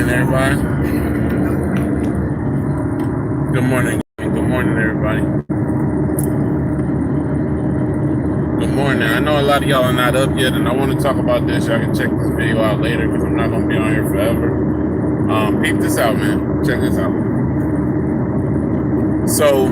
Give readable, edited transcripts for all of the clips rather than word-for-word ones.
morning, everybody. Good morning. Good morning, everybody. Good morning. I know a lot of y'all are not up yet, and I want to talk about this. Y'all can check this video out later because I'm not going to be on here forever. Peep this out, man. Check this out. So,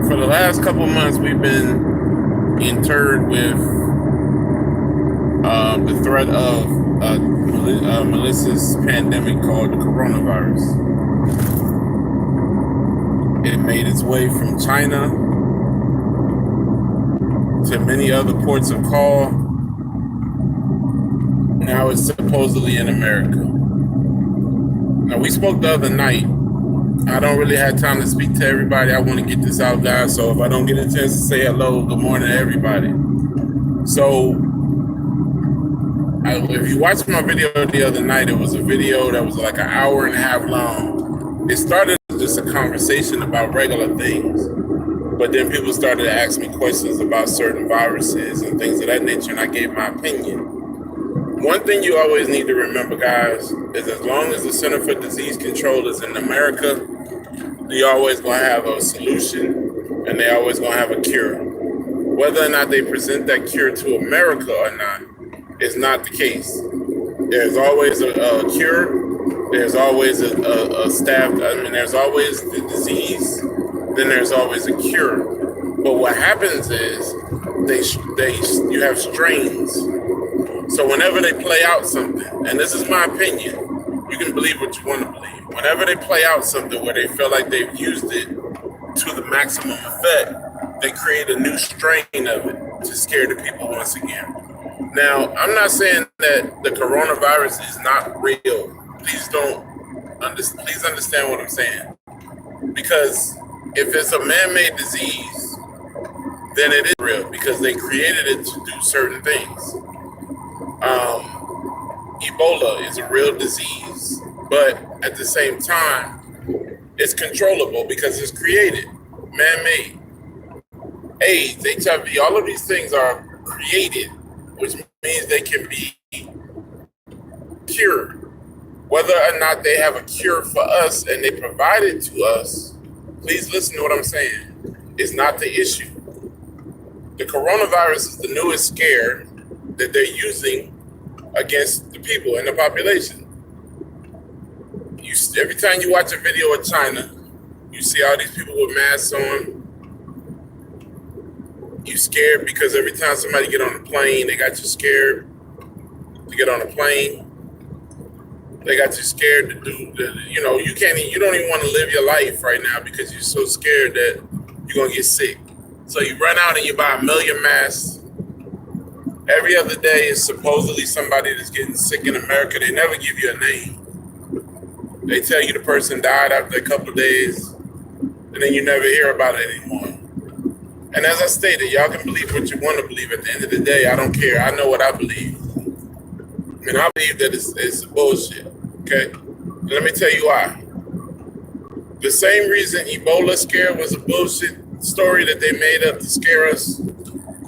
for the last couple months, we've been interred with the threat of a malicious pandemic called the coronavirus. It made its way from China to many other ports of call. Now it's supposedly in America. Now, we spoke the other night. I don't really have time to speak to everybody. I want to get this out, guys. So if I don't get a chance to say hello, good morning to everybody. So if you watched my video the other night, it was a video that was like an hour and a half long. It started as just a conversation about regular things. But then people started to ask me questions about certain viruses and things of that nature, and I gave my opinion. One thing you always need to remember, guys, is as long as the Center for Disease Control is in America, they always going to have a solution, and they always going to have a cure. Whether or not they present that cure to America or not is not the case. There's always a cure. There's always a staff. I mean, there's always the disease. Then there's always a cure. But what happens is you have strains. So whenever they play out something, and this is my opinion, you can believe what you want to believe. Whenever they play out something where they feel like they've used it to the maximum effect, they create a new strain of it to scare the people once again. Now, I'm not saying that the coronavirus is not real. Please understand what I'm saying. Because if it's a man-made disease, then it is real because they created it to do certain things. Ebola is a real disease, but at the same time, it's controllable because it's created, man-made. AIDS, HIV, all of these things are created, which means they can be cured. Whether or not they have a cure for us and they provide it to us, please listen to what I'm saying, is not the issue. The coronavirus is the newest scare that they're using against the people in the population. Every time you watch a video of China, you see all these people with masks on. You scared because every time somebody get on a plane, they got you scared to get on a plane. They got you scared to do, you don't even want to live your life right now because you're so scared that you're going to get sick. So you run out and you buy 1 million masks. Every other day is supposedly somebody that's getting sick in America. They never give you a name. They tell you the person died after a couple of days, and then you never hear about it anymore. And as I stated, y'all can believe what you want to believe. At the end of the day, I don't care. I know what I believe. And I believe that it's bullshit, okay? And let me tell you why. The same reason Ebola scare was a bullshit story that they made up to scare us,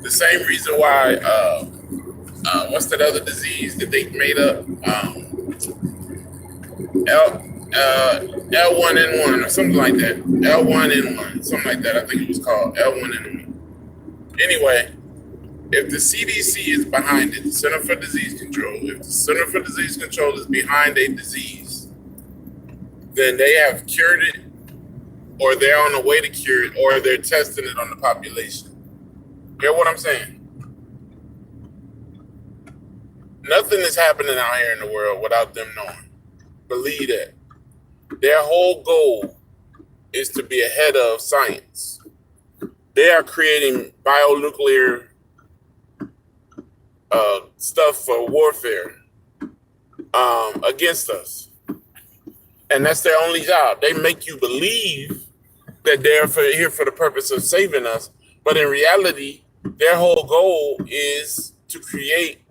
the same reason why, what's that other disease that they made up? L1N1 or something like that. L1N1, something like that. I think it was called L1N1. Anyway, if the CDC is behind it, the Center for Disease Control, if the Center for Disease Control is behind a disease, then they have cured it, or they're on the way to cure it, or they're testing it on the population. Hear what I'm saying? Nothing is happening out here in the world without them knowing. Believe that. Their whole goal is to be ahead of science. They are creating bionuclear stuff for warfare against us. And that's their only job. They make you believe that they're here for the purpose of saving us. But in reality, their whole goal is to create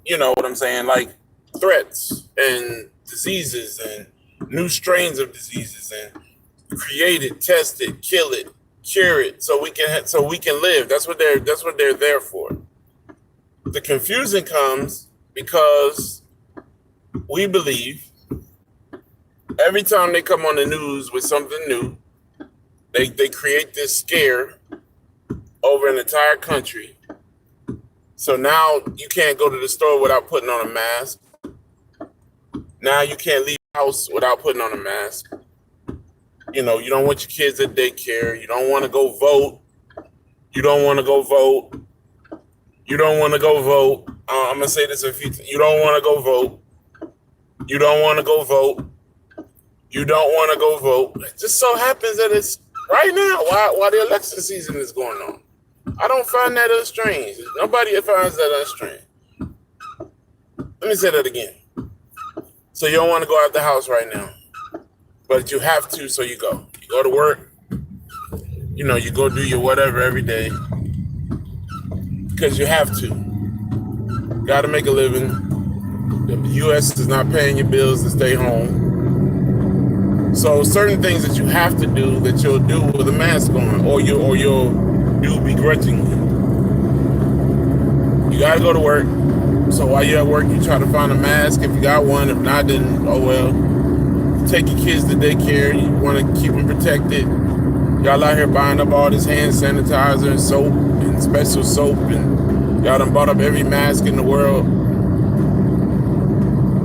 you know what I'm saying, like threats and diseases and new strains of diseases and create it, test it, kill it, cure it, so we can live. That's what they're there for. The confusion comes because we believe every time they come on the news with something new, they create this scare over an entire country. So now you can't go to the store without putting on a mask. Now you can't leave the house without putting on a mask. You know, you don't want your kids at daycare. You don't want to go vote. You don't want to go vote. You don't want to go vote. I'm going to say this a few times. You don't want to go vote. You don't want to go vote. You don't want to go vote. It just so happens that it's right now while the election season is going on. I don't find that strange. Nobody finds that strange. Let me say that again. So you don't want to go out the house right now, but you have to, so you go. You go to work. You know, you go do your whatever every day because you have to. Got to make a living. The U.S. is not paying your bills to stay home. So certain things that you have to do that you'll do with a mask on, or you'll do begrudgingly. You got to go to work. So while you're at work, you try to find a mask if you got one. If not, then oh well. Take your kids to daycare. You want to keep them protected. Y'all out here buying up all this hand sanitizer and soap and special soap, and y'all done bought up every mask in the world.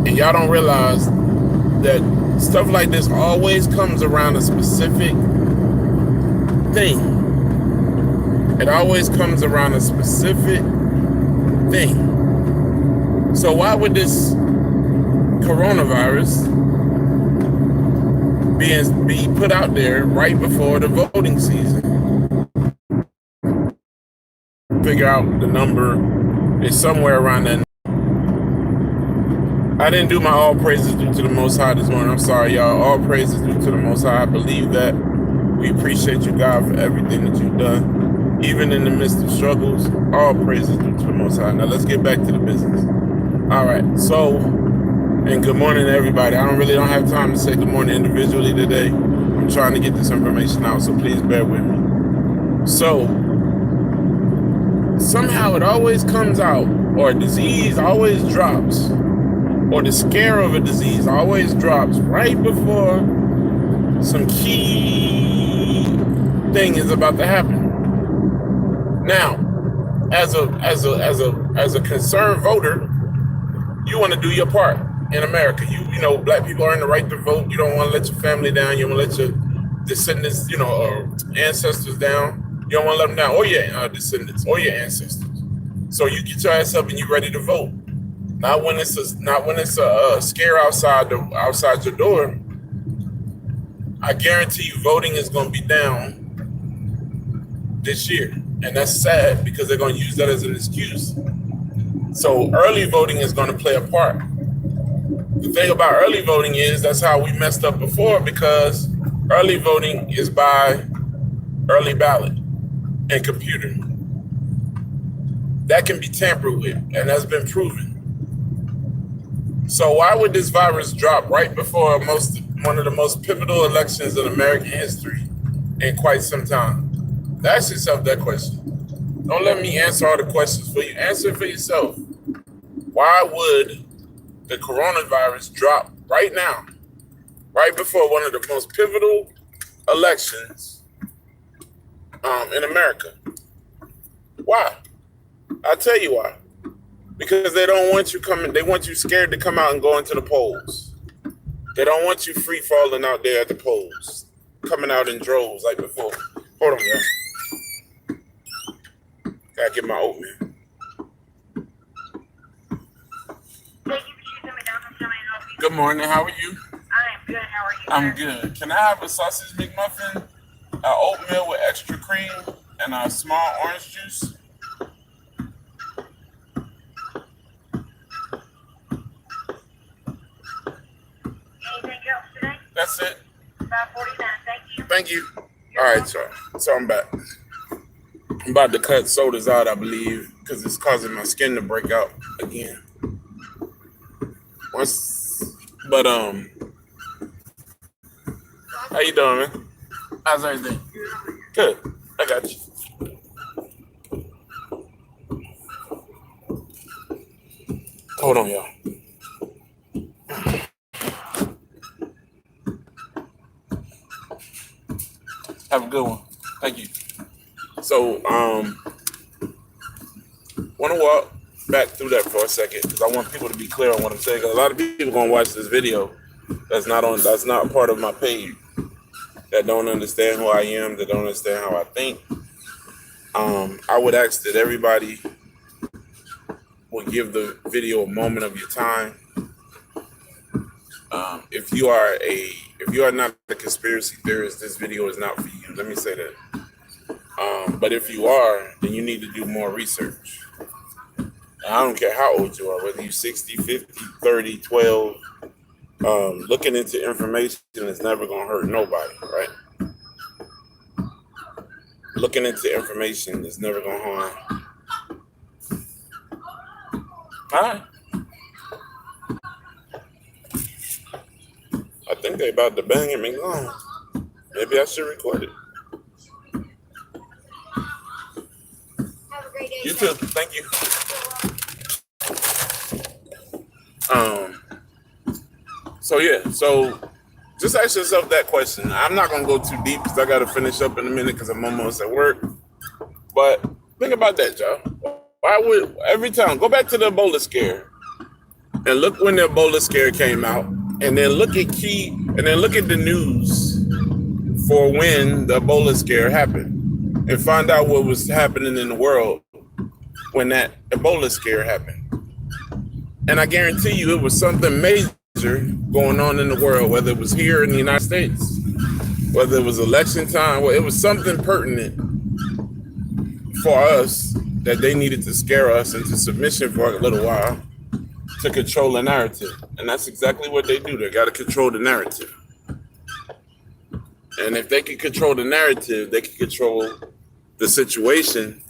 And y'all don't realize that stuff like this always comes around a specific thing. It always comes around a specific thing. So why would this coronavirus be put out there right before the voting season? Figure out the number is somewhere around that. I didn't do my all praises due to the Most High this morning. I'm sorry, y'all. All praises due to the Most High. I believe that. We appreciate you, God, for everything that you've done. Even in the midst of struggles, all praises due to the Most High. Now let's get back to the business. All right, so, and good morning to everybody. I really don't have time to say good morning individually today. I'm trying to get this information out, so please bear with me. So, somehow it always comes out, or a disease always drops, or the scare of a disease always drops right before some key thing is about to happen. Now, as a concerned voter, you want to do your part in America. You know, black people are in the right to vote. You don't want to let your family down. You don't want to let your descendants, or ancestors down. You don't want to let them down, or your descendants, or your ancestors. So you get your ass up and you're ready to vote. Not when it's a scare outside your door. I guarantee you, voting is going to be down this year, and that's sad because they're going to use that as an excuse. So early voting is going to play a part. The thing about early voting is that's how we messed up before, because early voting is by early ballot and computer. That can be tampered with, and that's been proven. So why would this virus drop right before one of the most pivotal elections in American history in quite some time? Ask yourself that question. Don't let me answer all the questions for you. Answer it for yourself. Why would the coronavirus drop right now, right before one of the most pivotal elections in America? Why? I'll tell you why. Because they don't want you coming. They want you scared to come out and go into the polls. They don't want you free falling out there at the polls, coming out in droves like before. Hold on, y'all. Gotta get my oatmeal. Good morning. How are you? I'm good. How are you? I'm good. Can I have a sausage McMuffin, oatmeal with extra cream, and a small orange juice? Anything else today? That's it. 549. Thank you. Thank you. All right, so I'm back. I'm about to cut sodas out, I believe, because it's causing my skin to break out again. How you doing, man? How's everything? Good. I got you. Hold on, y'all. Have a good one. Thank you. So, want to walk back through that for a second because I want people to be clear on what I'm saying. 'Cause a lot of people gonna watch this video that's not part of my page, that don't understand who I am, that don't understand how I think. I would ask that everybody will give the video a moment of your time. If you are not a conspiracy theorist, this video is not for you. Let me say that. But if you are, then you need to do more research. I don't care how old you are, whether you're 60, 50, 30, 12, looking into information is never going to hurt nobody, right? Looking into information is never going to harm. Hi. I think they about to bang at McDonald's. Maybe I should record it. Have a great day. You too. Thank you. So yeah, so just ask yourself that question. I'm not gonna go too deep because I gotta finish up in a minute because I'm almost at work. But think about that, y'all. Why would every time go back to the Ebola scare and look when the Ebola scare came out, and then look at the news for when the Ebola scare happened, and find out what was happening in the world when that Ebola scare happened. And I guarantee you it was something major going on in the world, whether it was here in the United States, whether it was election time, well, it was something pertinent for us that they needed to scare us into submission for a little while to control the narrative. And that's exactly what they do. They got to control the narrative. And if they can control the narrative, they can control the situation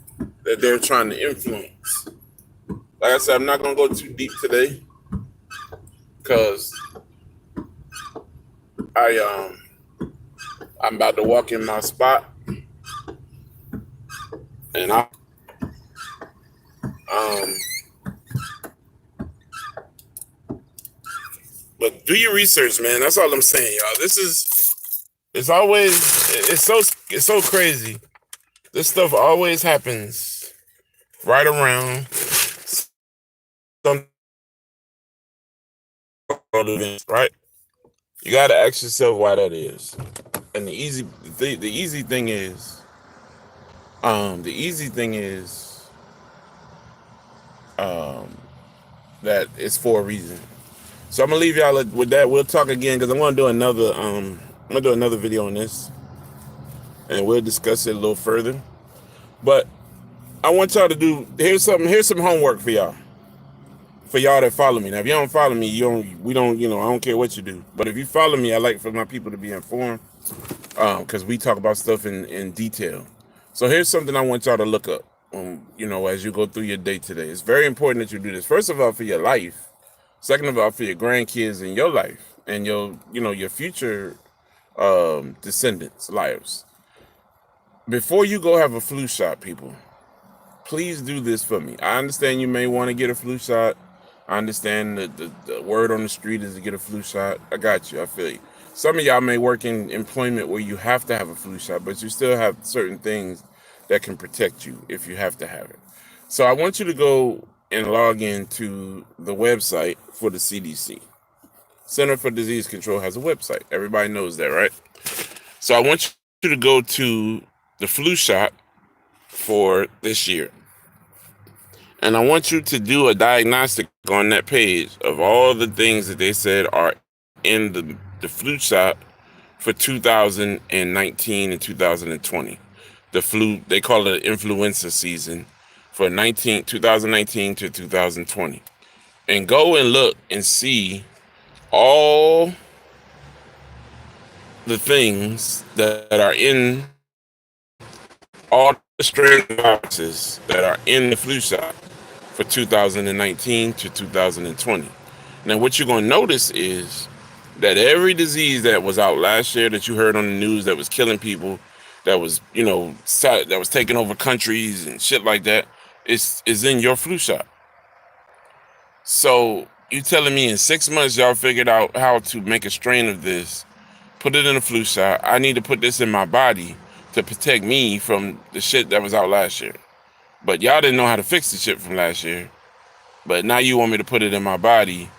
that they're trying to influence. Like I said, I'm not going to go too deep today because I'm about to walk in my spot, and but do your research, man. That's all I'm saying, y'all. It's so crazy. This stuff always happens right around some events, right? You got to ask yourself why that is. And the easy thing is that it's for a reason. So I'm gonna leave y'all with that. We'll talk again because I'm gonna do another video on this, and we'll discuss it a little further. But I want y'all to do here's some homework for y'all. For y'all that follow me. Now, if you don't follow me, I don't care what you do. But if you follow me, I like for my people to be informed, because we talk about stuff in detail. So here's something I want y'all to look up, as you go through your day today. It's very important that you do this. First of all, for your life. Second of all, for your grandkids and your life and your future descendants' lives. Before you go have a flu shot, people, please do this for me. I understand you may want to get a flu shot. I understand the word on the street is to get a flu shot. I got you. I feel you. Some of y'all may work in employment where you have to have a flu shot, but you still have certain things that can protect you if you have to have it. So I want you to go and log into the website for the CDC. Center for Disease Control has a website. Everybody knows that, right? So I want you to go to the flu shot for this year. And I want you to do a diagnostic on that page of all the things that they said are in the flu shot for 2019 and 2020. The flu, they call it influenza season for 2019 to 2020. And go and look and see all the things that are in all the strain of viruses that are in the flu shot for 2019 to 2020. Now, what you're going to notice is that every disease that was out last year that you heard on the news that was killing people, that was, that was taking over countries and shit like that, is in your flu shot. So you telling me in 6 months y'all figured out how to make a strain of this, put it in a flu shot. I need to put this in my body to protect me from the shit that was out last year. But y'all didn't know how to fix the shit from last year. But now you want me to put it in my body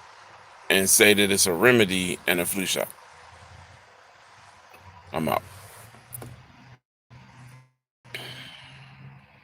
and say that it's a remedy and a flu shot. I'm out.